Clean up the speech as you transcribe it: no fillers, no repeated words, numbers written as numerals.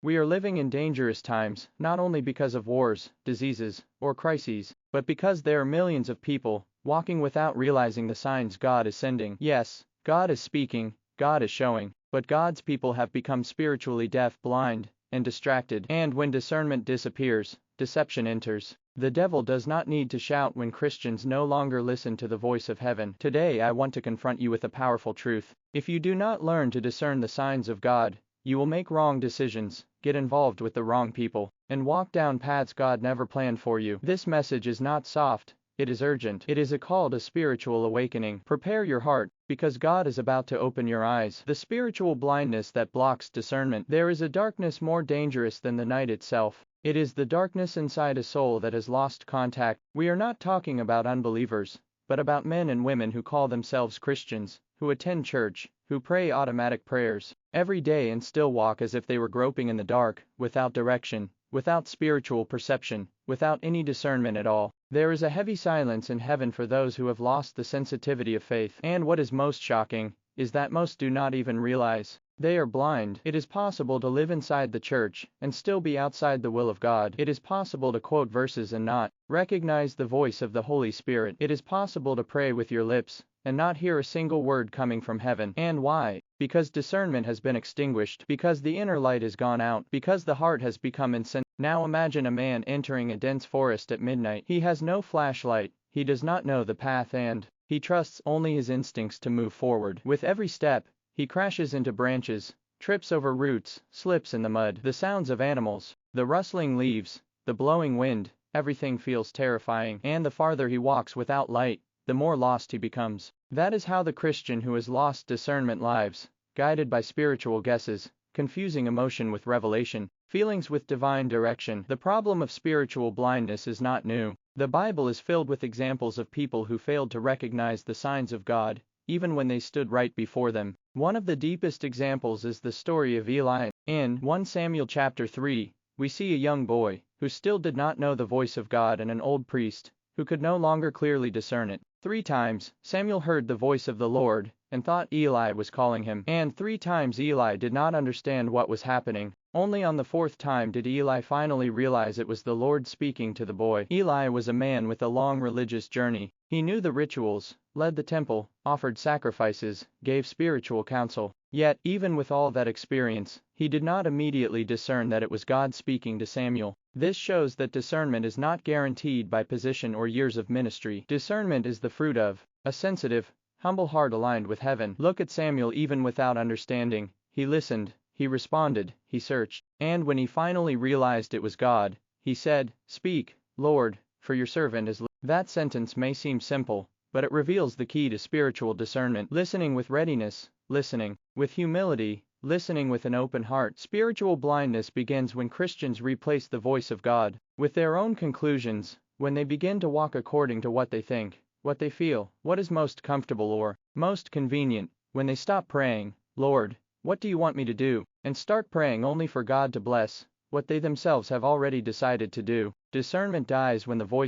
We are living in dangerous times, not only because of wars, diseases, or crises, but because there are millions of people walking without realizing the signs God is sending. Yes, God is speaking, God is showing, but God's people have become spiritually deaf, blind, and distracted. And when discernment disappears, deception enters. The devil does not need to shout when Christians no longer listen to the voice of heaven. Today I want to confront you with a powerful truth. If you do not learn to discern the signs of God, you will make wrong decisions, get involved with the wrong people, and walk down paths God never planned for you. This message is not soft, it is urgent. It is a call to spiritual awakening. Prepare your heart, because God is about to open your eyes. The spiritual blindness that blocks discernment. There is a darkness more dangerous than the night itself. It is the darkness inside a soul that has lost contact. We are not talking about unbelievers, but about men and women who call themselves Christians, who attend church, who pray automatic prayers every day and still walk as if they were groping in the dark, without direction, without spiritual perception, without any discernment at all. There is a heavy silence in heaven for those who have lost the sensitivity of faith. And what is most shocking is that most do not even realize they are blind. It is possible to live inside the church and still be outside the will of God. It is possible to quote verses and not recognize the voice of the Holy Spirit. It is possible to pray with your lips and not hear a single word coming from heaven. And why? Because discernment has been extinguished, because the inner light has gone out, because the heart has become insensitive. Now imagine a man entering a dense forest at midnight. He has no flashlight, he does not know the path, and he trusts only his instincts to move forward. With every step, he crashes into branches, trips over roots, slips in the mud. The sounds of animals, the rustling leaves, the blowing wind, everything feels terrifying. And the farther he walks without light, the more lost he becomes. That is how the Christian who has lost discernment lives, guided by spiritual guesses, confusing emotion with revelation, feelings with divine direction. The problem of spiritual blindness is not new. The Bible is filled with examples of people who failed to recognize the signs of God, even when they stood right before them. One of the deepest examples is the story of Eli. In 1 Samuel chapter 3, we see a young boy who still did not know the voice of God and an old priest who could no longer clearly discern it. 3 times, Samuel heard the voice of the Lord and thought Eli was calling him. And 3 times Eli did not understand what was happening. Only on the 4th time did Eli finally realize it was the Lord speaking to the boy. Eli was a man with a long religious journey. He knew the rituals, led the temple, offered sacrifices, gave spiritual counsel. Yet, even with all that experience, he did not immediately discern that it was God speaking to Samuel. This shows that discernment is not guaranteed by position or years of ministry. Discernment is the fruit of a sensitive, humble heart aligned with heaven. Look at Samuel. Even without understanding, he listened, he responded, he searched. And when he finally realized it was God, he said, "Speak, Lord, for your servant is listening." That sentence may seem simple, but it reveals the key to spiritual discernment. Listening with readiness, listening with humility, listening with an open heart. Spiritual blindness begins when Christians replace the voice of God with their own conclusions, when they begin to walk according to what they think, what they feel, what is most comfortable or most convenient, when they stop praying, "Lord, what do you want me to do?" and start praying only for God to bless what they themselves have already decided to do. Discernment dies when the voice